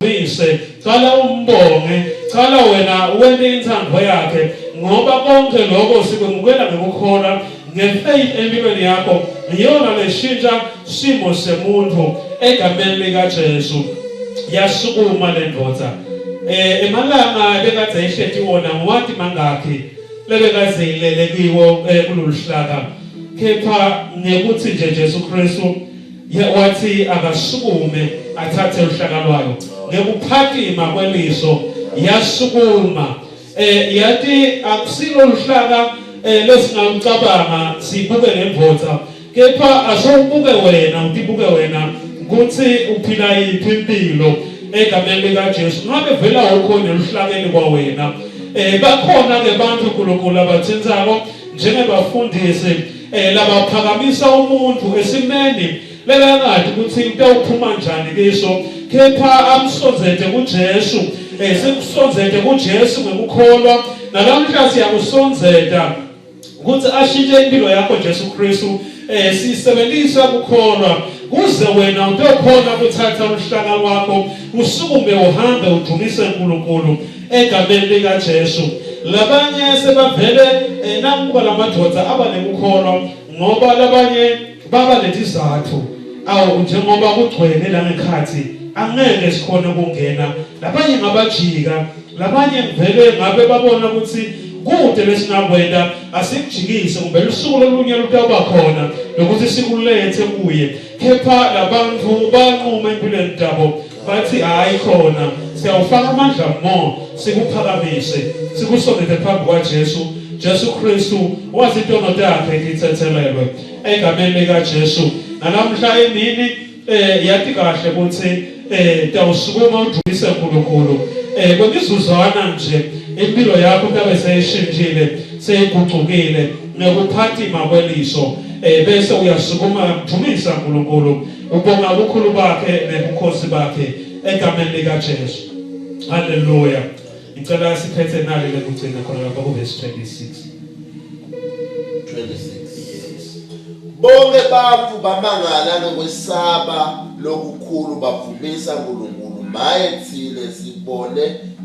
bise cala umbonge cala wena wente inthando yakhe ngoba konke lokho sikwemukela ngokukholwa ngefaith empilweni yakho ngiyona leshintsha simo semuntu egameni lika Jesu yasukuma lendoda emalanga bekade ehleti wona ngwathi mangakhi lebekaze ilele kiwo kuloluhlaka kepha ngekuthi nje Jesu Kristu wathi akasukume athathe uhlaka lwayo ngekuphathima kweliso yasukuma yathi akusilo uhlaka lesingacabanga sibuke ngemvotha kepha asowubuke wena utibuke wena ukuthi uphila yiphi impilo egameni lika Jesu ngabe vela ukhona luhlakeni kwa wena bakhona ke bantu uNkulunkulu abathenzako njengebafundisi labaphakamisa umuntu esimeni lekangathi ukuthi utawuphuma njani kiso kepha amsonzete kuJesu sikusonzete kuJesu ngekukholwa nalamhla siyakusonzeta ukuthi ashintshe impilo yakho Jesu Kristu sisebenzisa ukukholwa kuze wena utokhona ukuthatha uhlaka lwakho usukume uhambe udumise uNkulunkulu egameni lika Jesu labanye sebavele nakuba lamadoda abanekukholwa ngoba labanye baba letizathu awu njengoba kugcwele la ngekhathi angeke sikhona ukungena labanye ngabajika labanye ngivele ngabe babona ukuthi kude lesingabwenda asikujikise kumbe lusuku lolunye lutaba khona lokuthi sikulethe kuye kepha labantu banquma empilweni yabo bathi hayi khona siyawufaka amandla mo sikuphakamise sikusondele phambi kwaJesu Jesu Kristu wazintono takhe ngithethelelwe egameni lika Jesu nalamhla emini yathi kahle ukuthi tawusukuma udlulise uNkulunkulu kwemizuzwana nje impilo yakho tabe seyishintshile seyigucukile ngekuphathima kweliso bese uyasukuma udumisa uNkulunkulu ubonga ubukhulu bakhe nebukhosi bakhe egameni lika Jesu haleluya ngicela siphethe nali lekugcina khona lapha ku verse 26 bonke bafu bamangala ngokwesaba lokukhulu bavumisa uNkulunkulu maye thile sibone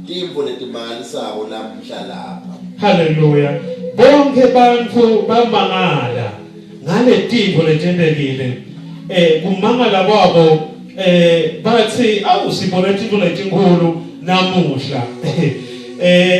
timvo letimangalisayo lamhla lapha haleluya bonke bantu bamangala ngale timvo letendekile kumangala kwabo bathi awusibone timvo letinkulu namuhla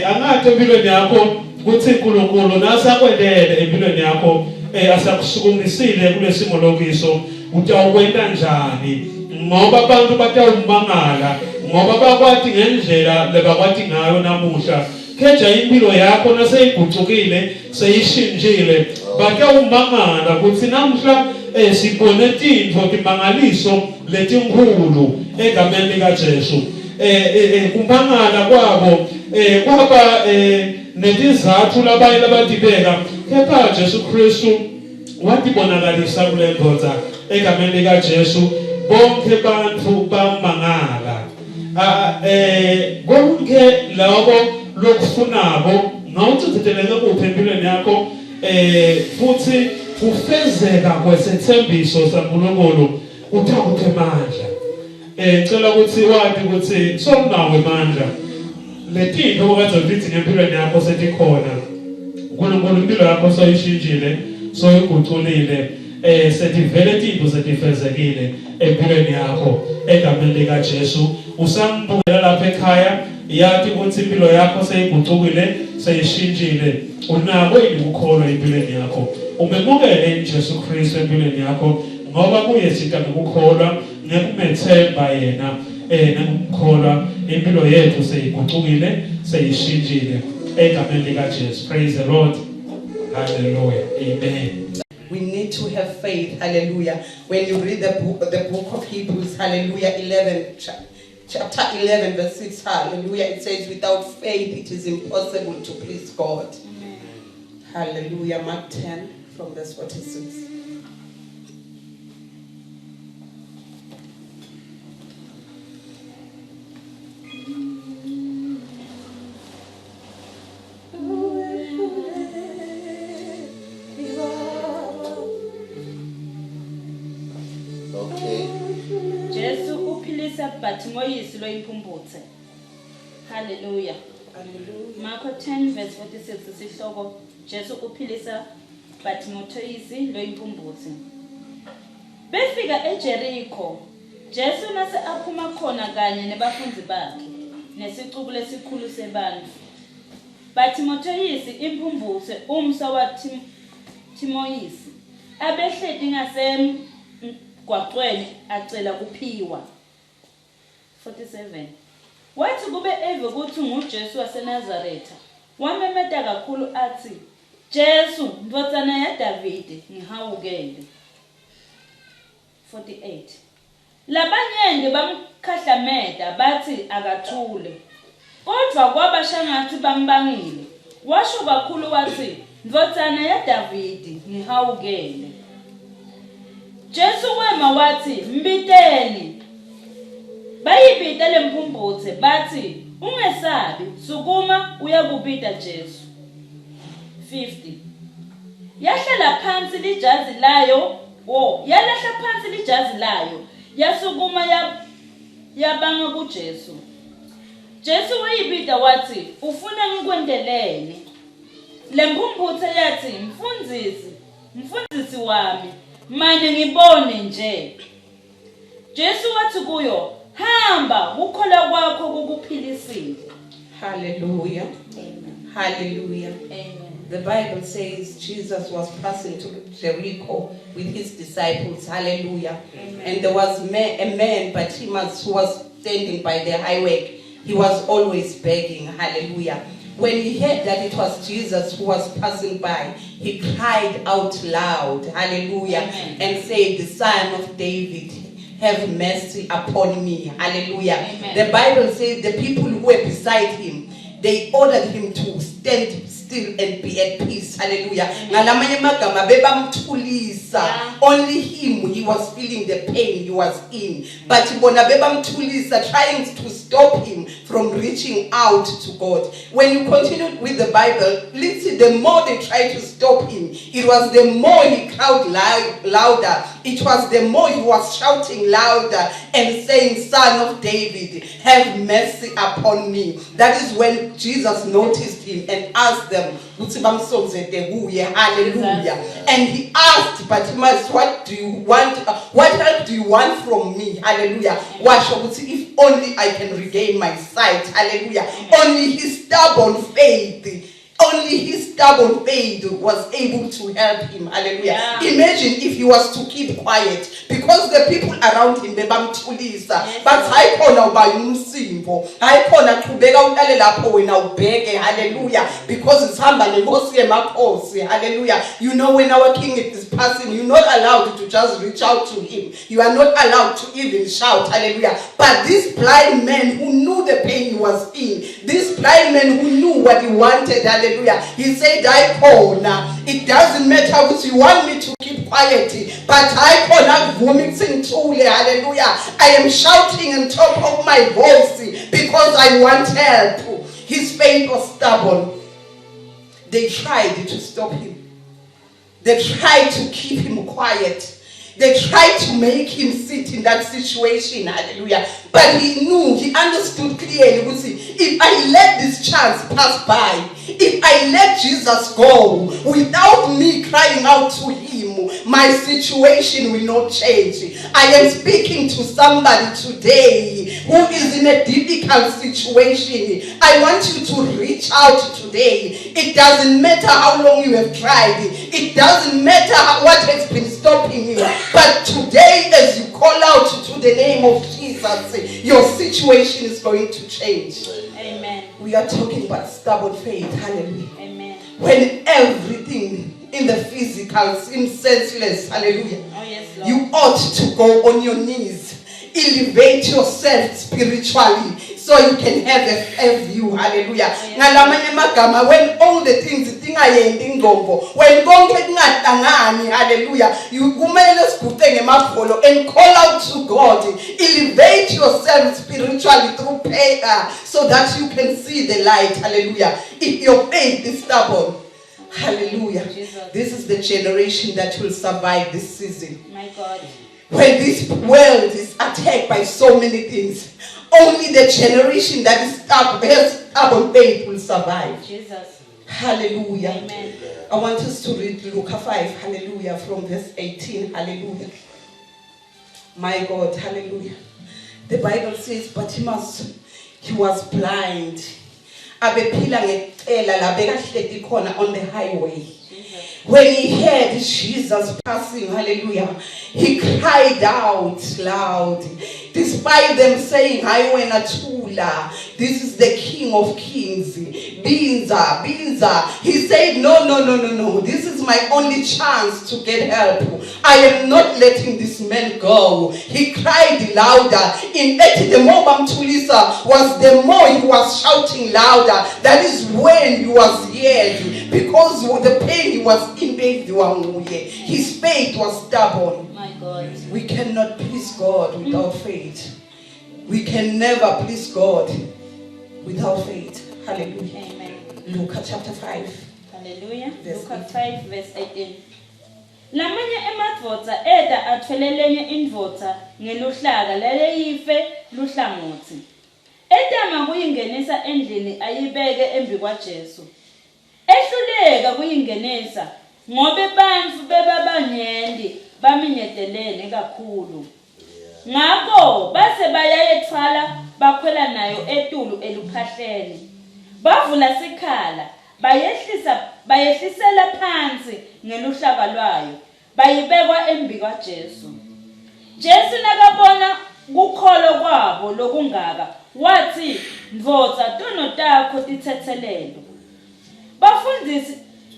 angathi empilweni yakho kuthi uNkulunkulu nasakwendele empilweni yakho asakusukumisile kulesimo lokiso utawukwenta njani ngoba abantu batawumangala ngoba bakwati ngendlela lebakwati ngayo namuhla keja impilo yakho naseyigucukile seyishintshile batawumangala ukuthi namhla sibone tintfo timangaliso letinkulu egameni lika Jesu kumangala kwabo kwaba netizathu labanye labatibeka kepha Jesu Kristu watibonakalisa kule ndoda egameni lika Jesu bonke bantu bamangala konke labo lokufunako ngawutsitheleke kuphi empilweni yakho futhi kufezeka kwesethembiso saNkulunkulu uthakuphe amandla ngicela ukuthi wathi ukuthi sonawe amandla letinto okade ulithi ngempilweni yakho setikhona uNkulunkulu impilo yakho soyishintshile soyiguculile setivele tinto setifezekile empilweni yakho egameni lika Jesu usambukela lapha ekhaya yathi ukuthi impilo yakho seyigucukile seyishintshile unako ukukholwa empilweni yakho umemukele Jesu Kristu empilweni yakho ngoba kuye sita ngokukholwa nekumethemba yena nekukholwa impilo yethu seyigucukile seyishintshile egameni lika Jesu. Praise the Lord. Hallelujah. Amen. We need to have faith. Hallelujah. When you read the book of Hebrews, hallelujah, chapter 11 verse 6, hallelujah, it says without faith it is impossible to please God. Hallelujah. Mark 10 from verse 46. waphilisa Bartimaeus loyimpumputhe. Hallelujah. Hallelujah. Marko 10 verse 46 sihloko Jesu uphilisa Bartimaeus loyimpumputhe. Befika eJericho, Jesu nase aphuma khona kanye nebafundi bakhe nesixuku lesikhulu sebantu. Bartimaeus impumputhe umso wa Timaeus abehleti ngasemgwaqweni acela kuphiwa. 47 Wathi kube eve ukuthi nguJesu waseNazaretha wamemeta kakhulu athi Jesu ndodana yaDavide ngihawukele. 48 Labanyende bamkhahlameda bathi akathule kodwa kwabashangathi bambangile washo kakhulu wathi ndodana yaDavide ngihawukele. Jesu wema wathi mbiteni bayibita lemphumputhe bathi ungesabi sukuma uyakubita Jesu. 50 Yahlala phansi lijazi layo yalahla phansi lijazi layo yasukuma yabanga kuJesu. Jesu wayibita wathi ufuna ngikwendeleni. Lemphumputhe yathi mfundisi wami manje ngibone nje. Jesu wathi kuyo hamba ukukholwa kwakho kukuphilisile. Hallelujah. Amen. Hallelujah. Amen. The Bible says Jesus was passing to Jericho with his disciples. Hallelujah. Amen. And there was a man, Bartimaeus, who was standing by the highway. He was always begging. Hallelujah. When he heard that it was Jesus who was passing by, he cried out loud. Hallelujah. Amen. And said, the Son of David, have mercy upon me. Hallelujah. Amen. The Bible says the people who were beside him, they ordered him to stand still and be at peace. Hallelujah. Ngalamanye magama bebamthulisa. Yeah. Only him, he was feeling the pain he was in. But bona bebamthulisa, trying to stop him from reaching out to God. When you continue with the Bible, listen, the more they tried to stop him, it was the more he cried louder. It was the more he was shouting louder and saying, Son of David, have mercy upon me. That is when Jesus noticed him and asked them, hallelujah. And he asked Bartimaeus, what do you want? What help do you want from me? Hallelujah. If only I can regain my sight. Hallelujah. Only his stubborn faith. Only his stubborn faith was able to help him. Hallelujah. Yeah. Imagine if he was to keep quiet because the people around him bebamthulisa. But hayikhona uba umsimbo. Hayikhona qhubeka uhlale lapho wena ubheke. Hallelujah. Because it's hamba nenkosi yemakhosi. Hallelujah. You know when our king is passing, you're not allowed to just reach out to him. You are not allowed to even shout. Hallelujah. But this blind man who knew the pain he was in, this blind man who knew what he wanted, hallelujah. He said, it doesn't matter if you want me to keep quiet, but hallelujah. I am shouting on top of my voice because I want help. His faith was stubborn. They tried to stop him. They tried to keep him quiet. They tried to make him sit in that situation, hallelujah. But he knew, he understood clearly, if I let this chance pass by, if I let Jesus go without me crying out to him, my situation will not change. I am speaking to somebody today who is in a difficult situation. I want you to reach out today. It doesn't matter how long you have tried. It doesn't matter what has been stopping you. But today, as you call out to the name of Jesus, your situation is going to change. Amen. We are talking about stubborn faith. Hallelujah. Amen. When everything in the physical seems senseless. Hallelujah. Oh yes, Lord. You ought to go on your knees. Elevate yourself spiritually so you can have a view. Hallelujah. When all the things when hallelujah, you and call out to God. Elevate yourself spiritually through prayer so that you can see the light. Hallelujah. If your faith is stubborn, hallelujah, Jesus. this is the generation that will survive this season. My God. when this world is attacked by so many things, only the generation that is stubborn faith will survive. Jesus. Hallelujah. Amen. I want us to read Luke 5, hallelujah, from verse 18, hallelujah. My God, hallelujah. The Bible says, Bartimaeus, he was blind. Abephila ngecela la bekahleti khona on the highway. When he heard Jesus passing, hallelujah, he cried out loud. Despite them saying, Tula, this is the King of Kings. Binza. He said, no. This is my only chance to get help. I am not letting this man go. He cried louder. In fact, the more Bamtulisa was, the more he was shouting louder. That is when he was heard. Because the pain he was in, his faith was stubborn. My God. We cannot please God without faith. We can never please God without faith. Hallelujah. Amen. Luke chapter 5. Hallelujah. Verse Luke 5 verse 18. Lamanye emadvodza eda atfelelenye indvodza ngeluhlaka laleyife luhlangothi. Etama kuyingenisa endlini ayibeke embi kwaJesu. Ehluleka kuyingenisa ngobe bantfu bebabanyenti baminyetelene kakhulu. Ngakho base bayayethwala bakhwela nayo etulu eluphahleni. Bavula sikhala bayehlisela phansi ngeluhlaka lwayo bayibekwa embi kwaJesu. Jesu nakabona kukholo kwabo lokungaka wathi ndvodza tono takho tithethelelo.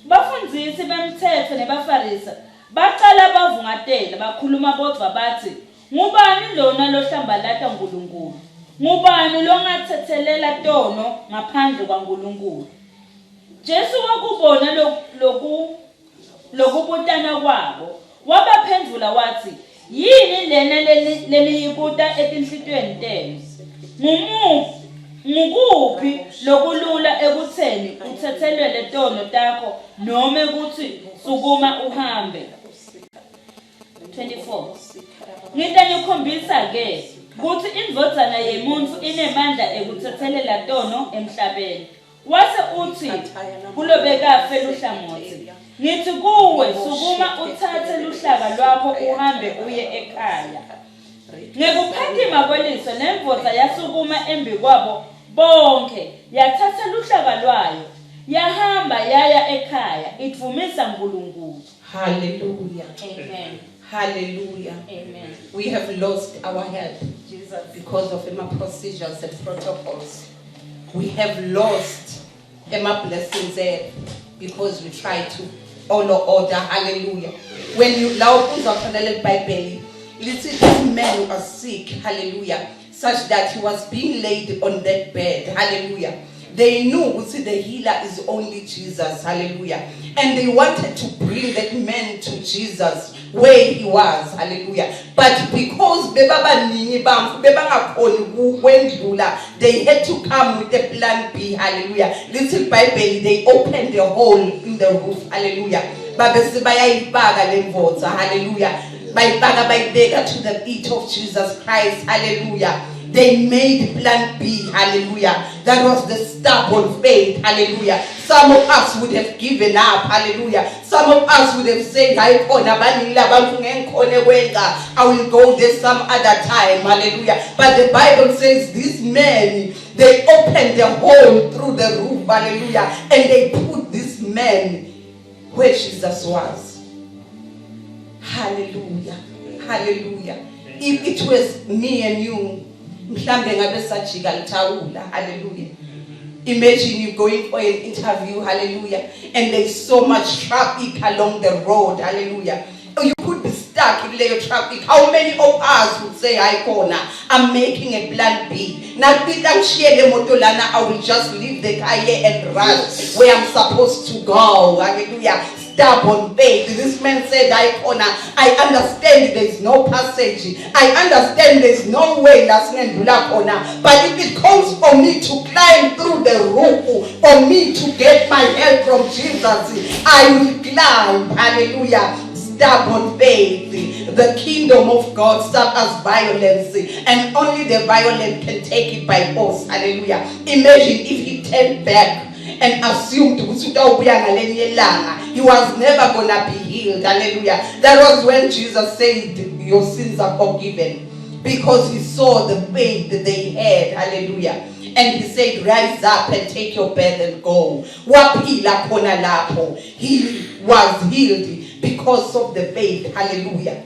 Bafundisi bemthetho nebafarisa baqala bavungatela bakhuluma bodwa bathi ngubani lona lohlambalata uNkulunkulu? Ngubani longathethelela tono ngaphandle kwaNkulunkulu? Jesu wakubona lokubutana kwabo wabaphendula wathi yini lena leniyibuta etinhlitweni tenu? Ngukuphi lokulula ekutheni uthethelele tono takho noma ukuthi sukuma uhambe? 24. Ngitanyikhombisa ke ukuthi indvodzana yemuntu inemandla ekuthethelela tono emhlabeni. Wase uthi kulobekafe luhlangothi ngithi kuwe sukuma uthathe luhlaka lwakho uhambe uye ekhaya. Ngekuphathima kweliso nemvodza yasukuma embi kwabo bonke yathatha luhlaka lwayo yahamba yaya ekhaya ivumisa uNkulunkulu. Hallelujah. Amen. Hallelujah. Amen. We have lost our help Jesus. because of Emma procedures and protocols. We have lost Emma blessings there because we try to honor order. Hallelujah. When you allow Bible, listen, this man was sick. Hallelujah. Such that he was being laid on that bed. Hallelujah. They knew, see, the healer is only Jesus. Hallelujah. And they wanted to bring that man to Jesus where he was. Hallelujah. But because they had to come with the plan B. Hallelujah. Little Bible, they opened the hole in the roof. Hallelujah. Hallelujah. By to the feet of Jesus Christ. Hallelujah. They made plan B. Hallelujah. That was the stubborn faith. Hallelujah. Some of us would have given up. Hallelujah. Some of us would have said, I will go there some other time. Hallelujah. But the Bible says these men, they opened the hole through the roof. Hallelujah. And they put this man where Jesus was. Hallelujah. Hallelujah. If it was me and you, hallelujah. Imagine you going for an interview, hallelujah, and there's so much traffic along the road, hallelujah. You could be stuck in the traffic. How many of us would say, I'm making a plan B. I will just leave the car here and run where I'm supposed to go, hallelujah. Stubborn faith. This man said, I understand there's no passage. I understand there's no way. But if it comes for me to climb through the roof, for me to get my help from Jesus, I will climb. Hallelujah. Stubborn faith. the kingdom of God suffers violence, and only the violent can take it by force. Hallelujah. Imagine if he turned back and assumed he was never gonna be healed. Hallelujah. That was when Jesus said, your sins are forgiven, because he saw the faith that they had. Hallelujah. And he said, rise up and take your bed and go. Wapila kona lapo. He was healed because of the faith. Hallelujah.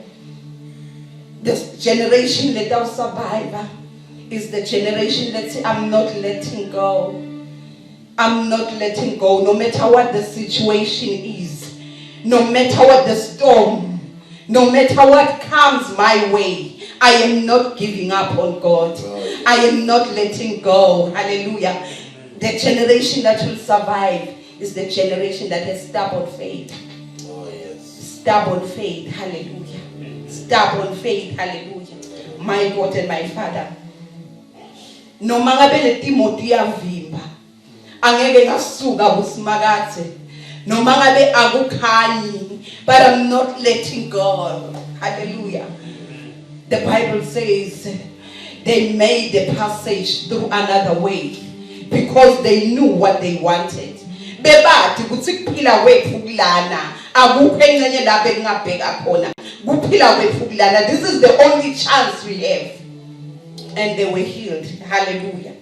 This generation that will survive is the generation that say, I'm not letting go. I'm not letting go, no matter what the situation is, no matter what the storm, no matter what comes my way. I am not giving up on God. I am not letting go. Hallelujah. The generation that will survive is the generation that has stubborn faith. Oh, yes. Stubborn faith. Hallelujah. Stubborn faith. Hallelujah. My God and my Father. No mangabe Timothy avimba. Angeke ngasuka kusimakathe. No mangabe akukhanyi. But I'm not letting go. Hallelujah. The Bible says they made the passage through another way because they knew what they wanted. Bebathi kuthi kuphila kwethu kulana akukho encenye lapho engabheka khona kuphila kwethu kulana. This is the only chance we have. And they were healed. Hallelujah.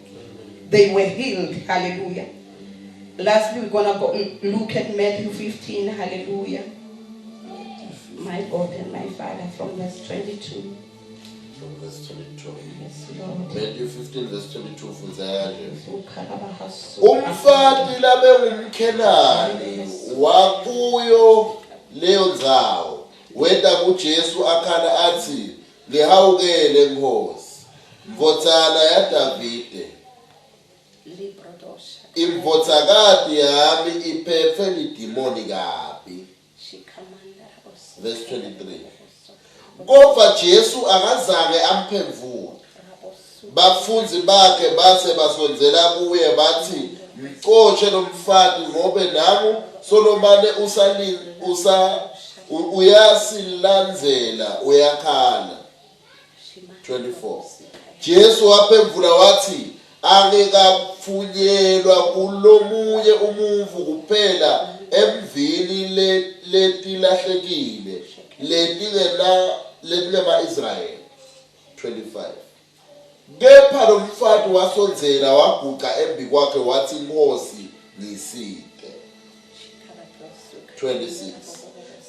They were healed. Hallelujah. Lastly, we're gonna go look at Matthew 15. Hallelujah. My God and my Father, from verse 22. From verse 22. Yes, Lord. Matthew 15 verse 22 funza kanje. Ukhalabahasu. Umfati labe ngumkhenani wakuyo leyo ndzawo wenda kuJesu akhala athi ngihawukele Nkosi mvotsana ya Davide imvotsakati yami iphephe lidimoni kabi. Verse 23. Kodwa Jesu akazange amphendule. Bafunzi bakhe base basonzela kuye bathi mxotshe lo mfati ngobe namu Solomane uyasilandzela uyakhala. 24. Jesu waphendula wathi angekapfunyelwa kulomunye umuvu kuphela emvini letilahlekile letingema Israel. 25. Kepha lo mfati wasonzela waguqa embi kwakhe wathi Nkosi ngisike. 26.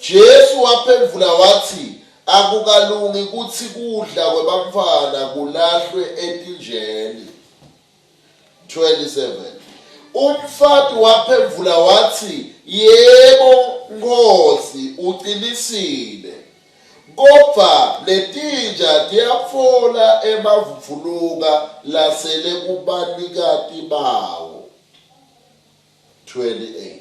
Jesu waphendula wathi akukalungi kuthi kudla kwebamfana kulahlwe etinjeni. 27. Umfati waphendula wathi yebo Nkosi uqinisile, kodwa letinja tiyafola emavuluka lasele kubanikati bawo. 28.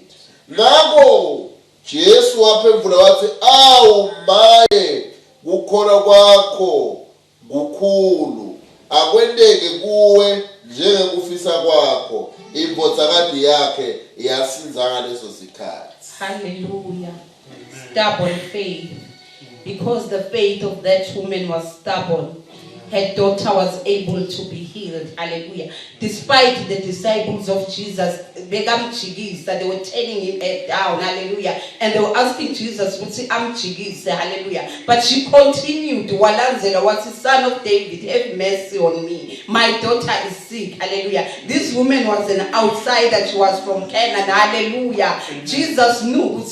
Ngakho Jesu waphendula wathi awu maye kukhona kwakho kukhulu, akwendeke kuwe njengekufisa kwakho. Imvotsakati yakhe yasinza ngaleso sikhathi. Hallelujah. Stubborn faith. Because the faith of that woman was stubborn, her daughter was able to be healed. Hallelujah. Despite the disciples of Jesus, they were turning him down. Hallelujah. And they were asking Jesus, hallelujah. But she continued. Walanzela was the son of David. Have mercy on me. My daughter is sick. Hallelujah. This woman was an outsider. She was from Canaan. Hallelujah. Jesus knew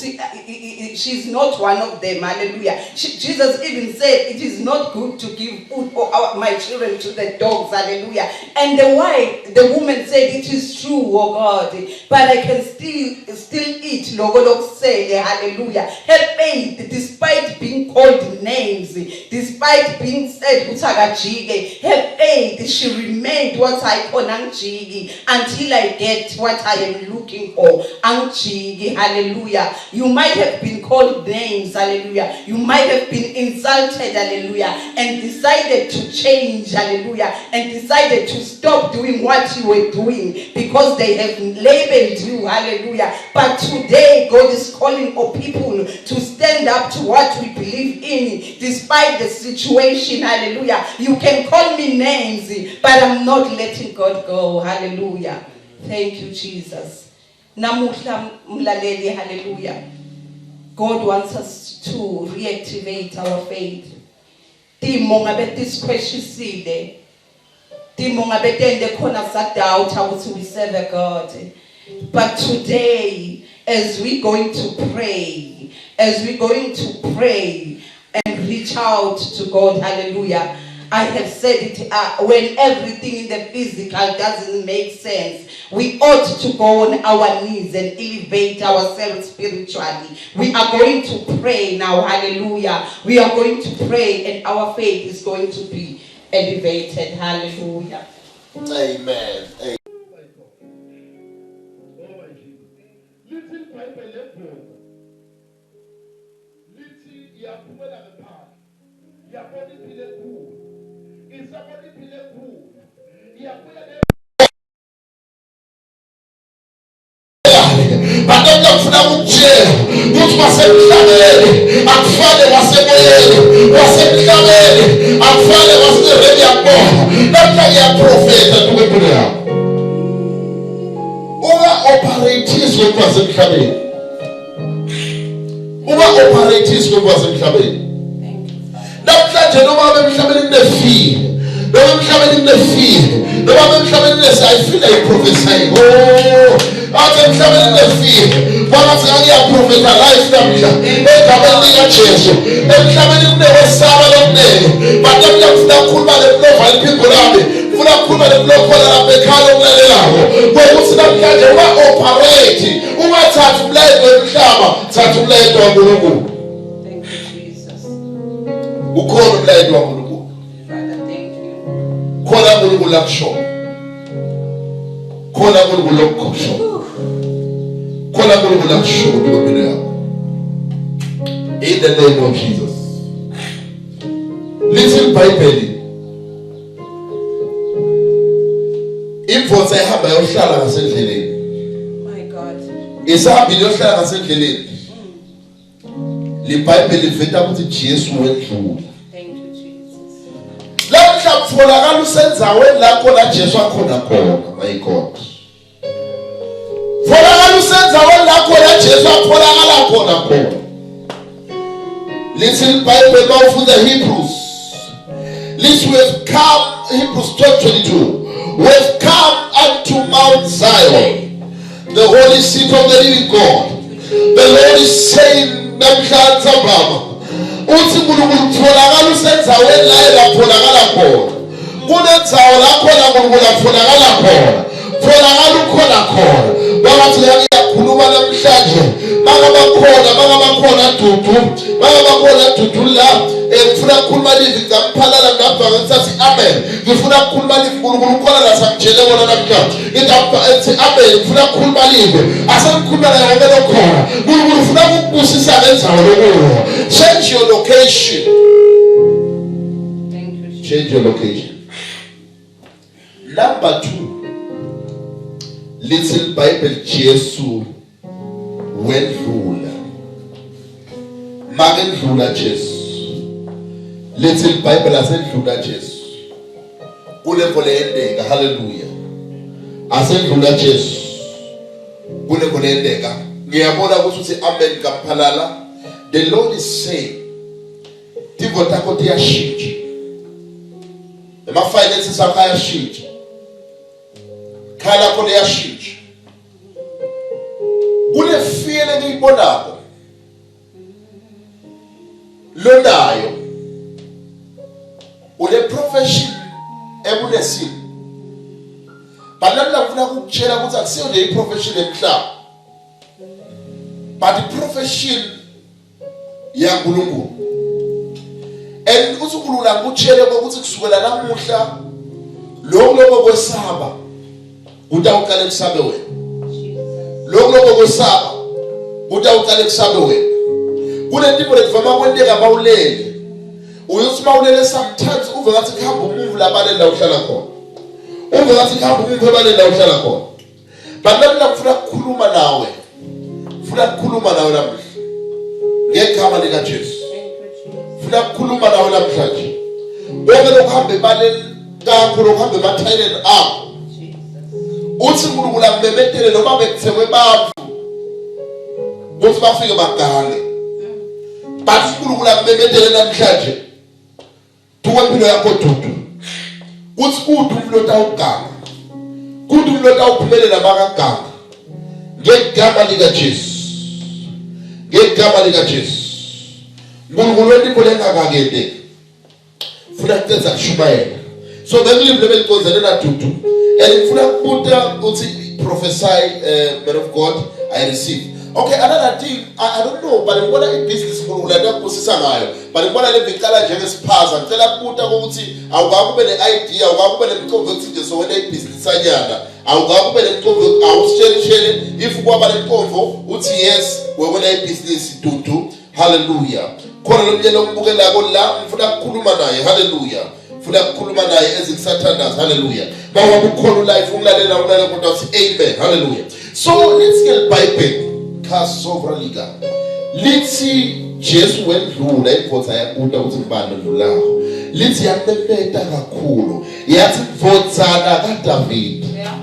she's not one of them. Hallelujah. Jesus even said it is not good to give food for my children to the dogs. Hallelujah. And the woman said, it is true, oh God, but I can still eat. Hallelujah. Her faith, despite being called names, despite being said, her faith, she remained what I call until I get what I am looking for. Hallelujah. You might have been called names. Hallelujah. You might have been insulted. Hallelujah. And decided to change, hallelujah, and decided to stop doing what you were doing because they have labeled you, hallelujah. But today, God is calling for people to stand up to what we believe in, despite the situation, hallelujah. You can call me names, but I'm not letting God go, hallelujah. Thank you, Jesus. Namuhla mlaleli, hallelujah. God wants us to reactivate our faith. Timo ngabe tisqueshisile. Timo ngabe tende khona doubt ukuthi we serve a God. But today, as we're going to pray and reach out to God, hallelujah. I have said it, when everything in the physical doesn't make sense, we ought to go on our knees and elevate ourselves spiritually. We are going to pray now, hallelujah. We are going to pray and our faith is going to be elevated, hallelujah. Amen. Amen. Badonga kufuna kujela ukuthi wasemhlabeni akufane wasemoyeni wasemhlabeni akufane waseredi yakona lapha iyaprofeta tukwempilo yakho uba operatiswe kwasemhlabeni namhlanje noma emhlabeni kunefile noma emhlabeni kunefile noma emhlabeni nesayifile iprofesayi athi emhlabeni kunefile phakathi ngiyaprofeta life namhla egameni likaJesu emhlabeni kunewesaba lokunene but ngiyafuna ukukhuluma leprofile people lami ngifuna ukukhuluma leprofile lapha ekhaya okulelelayo ngokuthi namhlanje uba operate ungathatha umlayezo wemhlaba thatha umlayezo kaNkulunkulu. Thank you, Jesus. Ukhona umlayezo kaNkulunkulu. Father, thank you. Khona uNkulunkulu lakusho. Khona uNkulunkulu lokusho. Khona uNkulunkulu lakusho ngempilo yakho. In the name of Jesus. Little Bible. Imfotho ehamba yohlala ngasendleleni. My God. Isahambile yohlala ngasendleleni. LiBhayibheli liveta ukuthi Jesu wedlula. Thank you, Jesus. Lamhla kutholakala usenzaweni lapho la Jesu akhona khona, my God. Tholakala usenzaweni lapho la Jesu atholakala khona khona. Little Bible of the Hebrews. Listen, we have come, Hebrews 12:22. We have come unto Mount Zion, the holy seat of the living God. The Lord is saying, namhlanje baba, uthi uNkulunkulu utholakala usenzaweni la elapholakala khona. Kunenzawo lapho la uNkulunkulu atholakala khona. Tholakala ukhona khona. Bathi ngiyakhuluma namhlanje, bakabakhona dudu la ngifuna ukukhuluma livi ngamphalala ngapha ngisathi amen. Ngifuna ukukhuluma livi uNkulunkulu khona la samtshele wona namhlanje. Ngithi amen ngifuna ukukhuluma livi. Asengikhuluma la ngeke khona. uNkulunkulu ufuna ukubusisa lenzawo lokuyo. Change your location. Thank you, Jesus. Change your location. Number 2. Little Bible Jesu wedlula. Magendlula Jesu. Little Bible asendlula Jesu. Kulevo leyendeka, hallelujah. Asendlula Jesu. Kulevo leyendeka. Ngiyabona ukuthi amen kamphalala. The Lord is saying, tivo takho tiyashintsha. Ema-finances akho ayashintsha. Khala khona yashintsha. Kule fear engiyibonako. Lonayo. Ule profession ebunesini. Balala ngifuna ukutshela ukuthi akusiyo le profession emhlaba. But the profession yaNkulunkulu. And uNkulunkulu akutshele ukuthi kusukela namuhla lokho kwesaba utawuqala kusabe wena. Lokho kwesaba utawuqala kusabe wena. Kule tipo letvama kwendeka bawulele. uyothi mawulele sometimes uve ngathi kuhamba umuvu labaleni la uhlala khona. Uve ngathi kuhamba umuvu ebaleni la uhlala khona. But nami ngifuna ukukhuluma nawe. Ngifuna ukukhuluma nawe namhla. Ngegama lika Jesu. Ngifuna ukukhuluma nawe namhlanje. Wonke lokuhamba ebaleni kakhulu ukuhamba emathayileni akho. Uthi uNkulunkulu akumemetele noma bekuthekwe bafu. Uthi bafike bagange. But uNkulunkulu akumemetele namhlanje. Tuwe impilo yakho dudu. Uthi kude umlota uganga. Kude umlota uphumelela makaganga. Ngegama lika Jesu. Ngegama lika Jesu. uNkulunkulu wethu lengakakende. Funa kutenza kushumayela. So bengilimi lebelikonzelela dudu. And ngifuna ukubuta uthi prophesy, man of God, I receive. Okay, another thing, I don't know, but ngibona ibusiness uNkulunkulu akubusisa ngayo. But ngibona le vicala njengesiphaza. Ngicela ukubuta ukuthi awukakube ne-idea, awukakube nemicomvo yokuthi nje sowena ibusiness anyana. Awukakube nemicomvo awusishele if kwaba nemicomvo uthi yes, wena ibusiness dudu. Hallelujah. Khona lomnyelo ombukelako la ngifuna ukukhuluma naye. Hallelujah. Funa ukukhuluma naye ezikusathandaza. Hallelujah. Bawa ukukhona life umlalela kodwa uthi amen. Hallelujah. So let's get Bible. Kasovra lithi Jesu wendlula imvotha yakuda ukuthi ngibani ndlulayo. Lithi yamemeta kakhulu. Yathi votsana kaDavid. Yeah.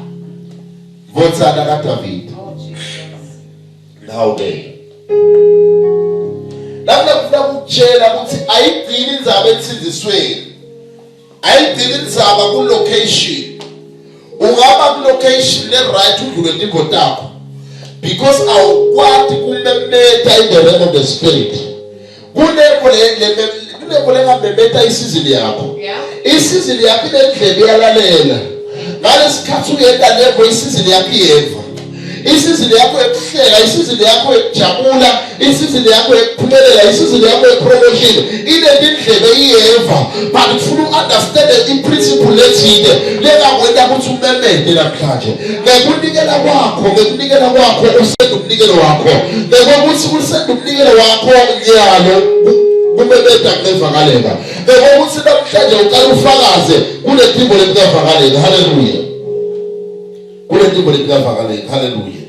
Votsana kaDavid. Oh Jesus. Now then. Lapha kufuna ukutshela ukuthi ayigcini indzaba etsizisweni. Ayigcini indzaba ku location. Ungaba ku location le right udlule indimbo takho. Because awukwati kumemeta in the realm of the spirit. Kunepo lengamemeta isizini yakho. Isizini yakho inendlebe yalalela. Ngalesikhathi uyenda levo isizini yakho iyeva. Isizini yakho ekuhlela, isizini yakho ekujabula, isizini yakho ekuphumelela, isizini yakho epromotion. Inendlebe iyeva. But ufuna understand the principle lethile. Lengakwenda ukuthi umemete namhlanje. Ngekunikela kwakho usenda umnikelo wakho. Ngokuthi usenda umnikelo wakho nyalo kumemeta kunevakaleka. Ngokuthi namhlanje uqala ufakaze kunedimbo lekuvakaleka. Hallelujah. Kunedimbo lekuvakaleka. Hallelujah.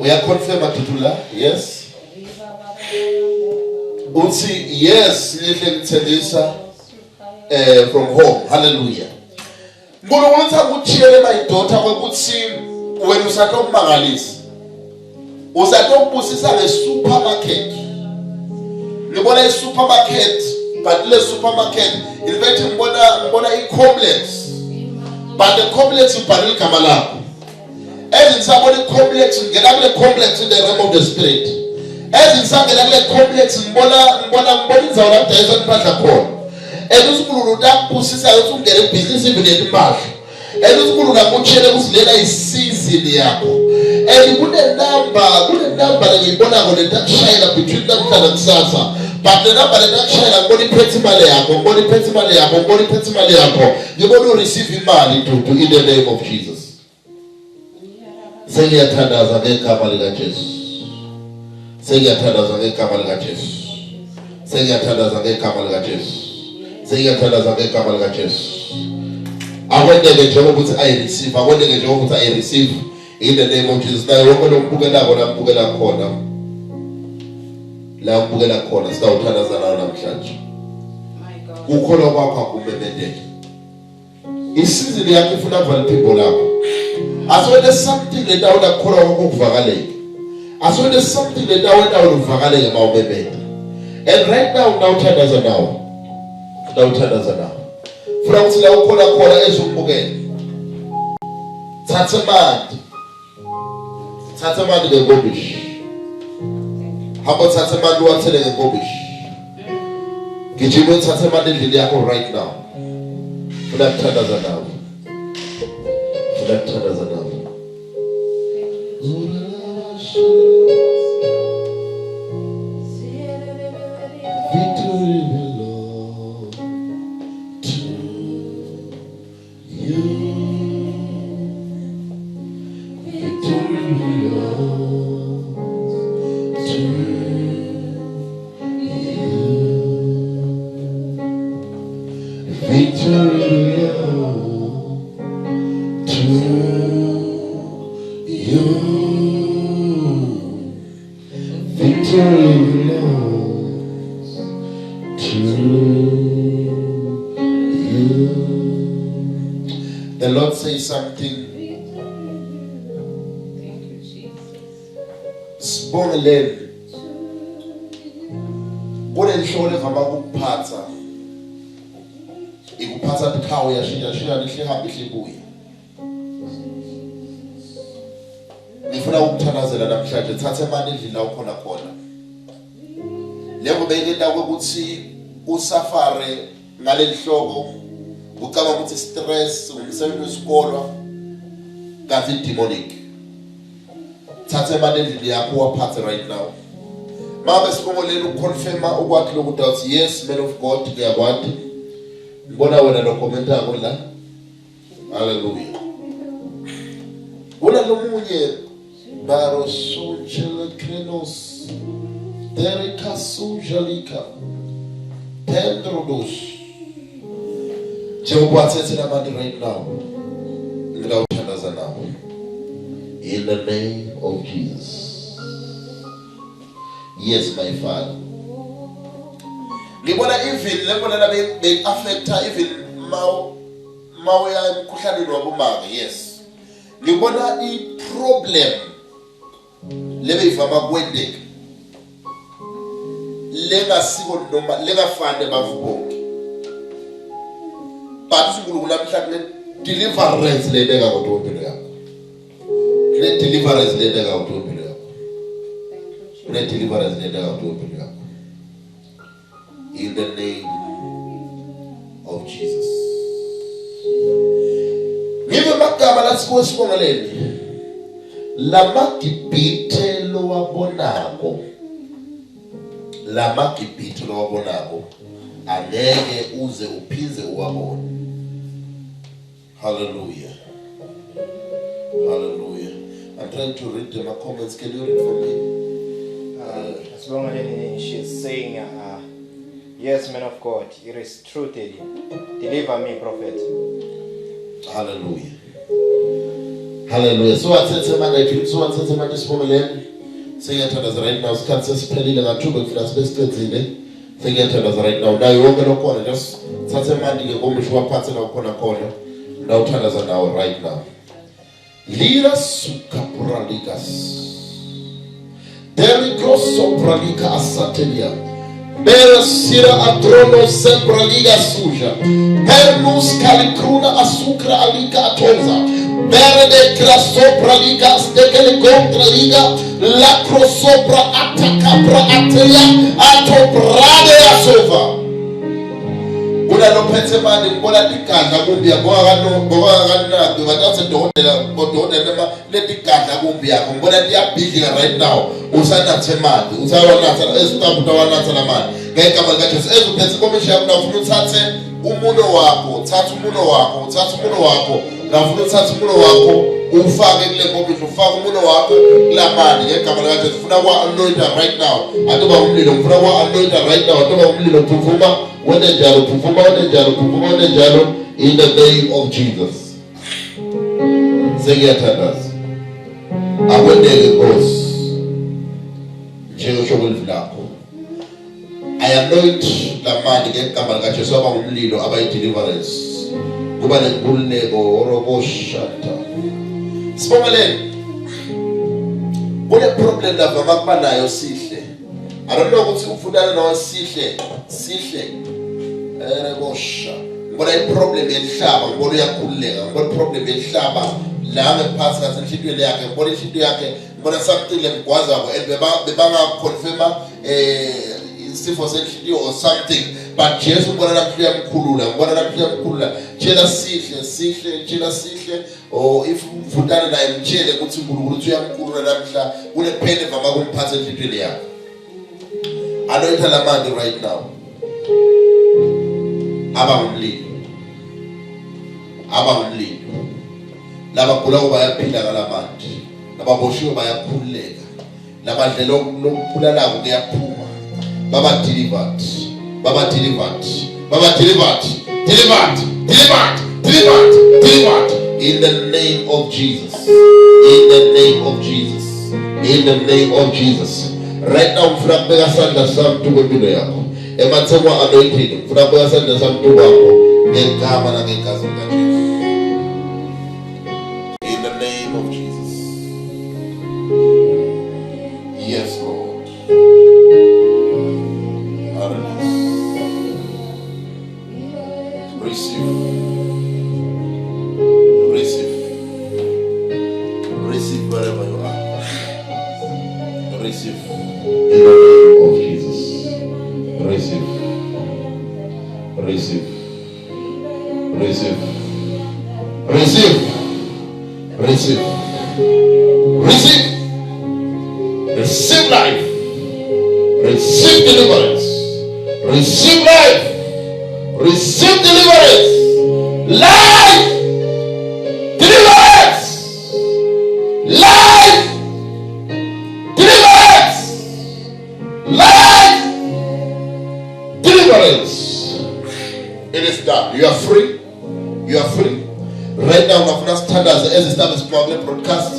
Uyaconfirm atutula? Yes. Uthi yes lihle ngithendisa from home. Hallelujah. Unkulunkulu uthi akuthiyele my daughter ukuthi wena usatokumangalisa. Usatokubusisa ngesupermarket. Ngibona isupermarket, but le supermarket ilibethe ngibona i-complex. But the complex ibhalwe igama lakho. Ezinsabona i-complex ngena kule complex in the realm of the spirit. Ezinsangena kule complex ngibona indzawo lapho dayisa impahla khona. UNkulunkulu utakubusisa ukuthi ungene ibhizinisi ibinele impahla. UNkulunkulu akutshele ukuthi lena isizini yakho. Kune-number ngiyibonako lentakushayela between namhla nakusasa. But the number lentakushayela ngibona iphethe imali yakho, ngibona ureceive imali dudu in the name of Jesus. Sengiyathandaza ngegama lika Jesu. Sengiyathandaza ngegama lika Jesu. Sengiyathandaza ngegama lika Jesu. Sengiyathandaza ngegama lika Jesu. Akwendeke njengoba ukuthi I receive, akwendeke njengoba ukuthi I receive in the name of Jesus. Naye wonke lokubukelako nambukela khona. La ubukela khona sitawuthandaza nawe namhlanje. My God. Ukholwa kwakho akumemetheke. Isizini yakho ifuna kuvala iphimbo lakho. As there's something that I would have called over Vagalek. As there's something that I would have Vagalek about baby. And right now turn as a now. Now turn as a now. From Sila Kola is again. Tatamad the Gobish. How about Tatamad who are telling a Gobish? Get you with Tatamad in the Yako right now. For that turn as a now. That turn as a now. Victory belongs to you. Victory belongs to you. The Lord says something. Sibongeleni. Kunenhlolo evama ukuphatha. Ikuphatha ikhawu yashintsha lihle hamba ihle ibuye. Ngifuna ukuthandazela namhlanje thatha imali endlini la ukhona khona. Lebo beyinda ukuthi usafare ngaleli hloko ucabanga ukuthi stress umsebenzi wesikolo kanti demonic. Thatha imali endlini yakho waphathe right now. Mabe sibongeleni ukuconfirma ukwathi lokuthi uthi yes man of God ngiyakwadi. Ngibona wena lo comment yakho la. Hallelujah. Wona lomunye baro social krenos Derika sujalika Pendrodos Jehovah says in Amadi right now Ngilawuthandaza nawe in the name of Jesus. Yes my Father. Ngibona even lebona la be affecta even mawuya emkhuhlaneni wabomanga. Yes ngibona I problem lebe ivama kwendeka lengasiko noma lengafane bavubonke but uSunkulunkulu namhlanje deliverance lendeka kodwa impilo yakho le deliverance lendeka kodwa impilo yakho le deliverance lendeka kodwa impilo yakho in the name of Jesus. Ngibe magama lasikuwe sibongeleni lamagibhithe lowabonako angeke uze uphize uwabone. Hallelujah. Hallelujah. I'm trying to read my comments. Can you read for me? As long as she's saying yes man of God, it is true Teddy. Deliver me prophet. Hallelujah. Hallelujah. So I said to my nephew, so I said to my disciple, singiyathandaza right now sikhathi sesiphelile ngathuba kufika sibesicedzile singiyathandaza right now nayo yonke lokhona just thathe imali ke ngomusho waphathe la khona khona ndawuthandaza nawe right now. Lira sukapralikas Deriko sopralika asatelia Bera sira atrono sempraliga suja Pernus kalikruna asukra alika atonza Bere de krasopraliga stekele kontraliga La crosopra atacapra atea atobrade asova. Una lopete mani mbola dikanda kumbi yako ngoba kana ngibathathe dokotela kodokotela le dikanda kumbi yako mbola diabili right now usanathe mali usawanatha esitambu tawanatha la mali ngegama lika Jesu ezuphethe komisha yakho ufuna uthathe umuno wako uthathe umuno wako ngafuna uthathe umuno wako ufake kule komisha ufake umuno wako la mali ngegama lika Jesu ufuna kwa anointa right now atoba umlilo ufuna kwa anointa right now atoba umlilo puvuma wone njalo in the name of Jesus. Sengiyathandaza akwendeke Nkosi njengosho lakho. I anoint la mali ngegama lika Jesu aba umlilo aba deliverance kuba nenkululeko oroboshata. Sibongeleni kule problem lapha makuba nayo sihle. I don't know ukuthi ufundana nawo sihle erebosha ngoba iproblem yenhlaba ngoba uyakhululeka ngoba iproblem yenhlaba la ngephansi ngasenhlitweni yakhe ngoba inhlityo yakhe ngoba something lemgwaza ko bebanga confirma isifo senhlityo or something but Jesu ngibona namhla yamkhulula tshela sihle or if ufundana naye mtshele ukuthi uNkulunkulu uyamkhulula namhla kule pain evama kumphatha enhlitweni yakhe. Anointa la mandi right now. Aba umlilo. Laba kula bayaphila ngalamandi. Laba boshiwe bayakhululeka. Laba ndlela lokuphula labo kuyaphuma. Baba delivered. In the name of Jesus. Right now mfuna kubeka sandla sami tukwempilo yakho. emathekwa anointing funa kuya sandla samntu wakho ngegama nangegazi likaJesu. In the name of Jesus. Yes, Lord. Receive. Receive wherever you are. Receive. In the name of Jesus. Receive. Receive. Receive. Receive. Receive. Receive. Receive life. Receive deliverance. Receive life. Receive deliverance. Life. Deliverance. Life. Deliverance. Life. Deliverance. It is done. You are free. You are free. Right now, nafuna standards as established program broadcast.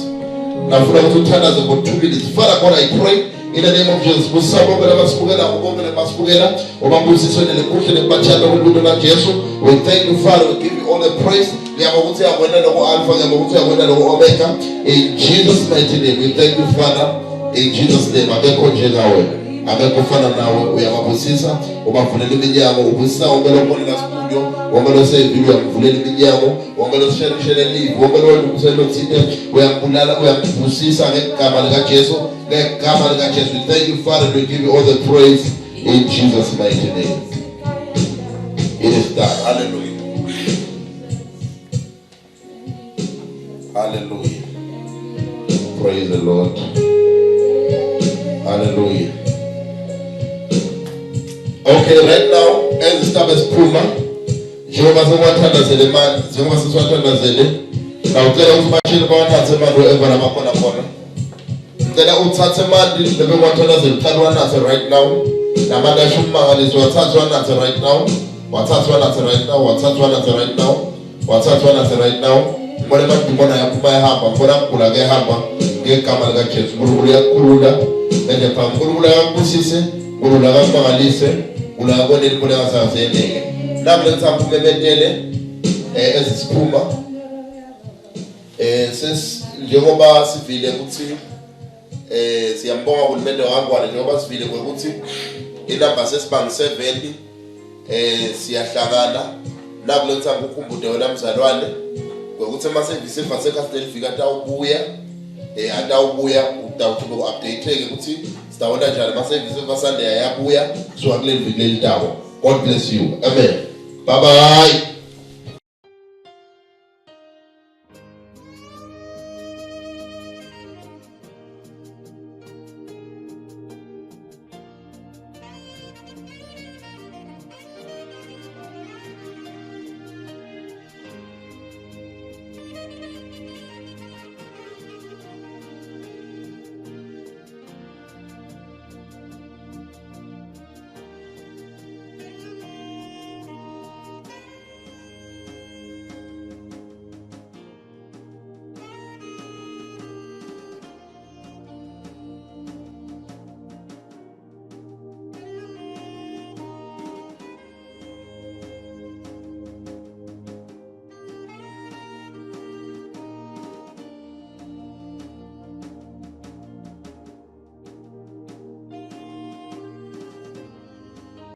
Nafuna standards for 2 minutes. Father God, I pray in the name of Jesus. Musabongela basibukela ubongela basibukela obambusiswele kuhle nebachana kuluntu la Jesu. We thank you, Father. We give you all the praise. Ngiyabokuthi yakwena lokho Alpha, ngiyabokuthi yakwena lokho Omega. In Jesus' mighty name, we thank you, Father. In Jesus' name, akekho njengawe. Akekho fana nawe. Uyababusisa, ubavulela iminyango, ubusisa wonke lokubolela studio, wonke losevideo uyavulela iminyango, wonke losishele live, wonke lokuselo thine, uyambulala, uyambusisa ngegama likaJesu, ngegama likaJesu. We thank you, Father. We give you all the praise in Jesus' mighty name. It is done. Hallelujah. Hallelujah. Praise the Lord. Hallelujah. Okay, right now, as established Puma, Jehovah sewathandazele manje, Jehovah sesiwathandazele. Ngicela ukuthi bashile bawathathe manje wherever nabakhona khona. Ngicela uthathe manje lebe wathandazele uthathe wanathe right now. Nabantu asho umangaliso wathathe wanathe right now. Wathathe wanathe right now. Wathathe wanathe right now. Wathathe wanathe right now. Mbona badimona yaphuma ehamba, mbona kugula ke ehamba ngegama likaJesu. Unkulunkulu uyakhulula, ende phambi uNkulunkulu yakubusise, uNkulunkulu akakumangalise, uNkulunkulu akubonele khona ngasazendeke. Lapho lentsambo memetele ezisiphuma njengoba sivile ukuthi siyambonga uhulumende wakwala njengoba sivile ukuthi inamba sesibanga 70 siyahlangana lapho lentsambo ukhumbude wena mzalwane ukuthi amasevisi eVasekasteli fika atawubuya atawubuya utawuthi updateke ukuthi sitawona njani amasevisi eVasande ayabuya so akuleli viki leli tawo. God bless you. Amen. Bye bye.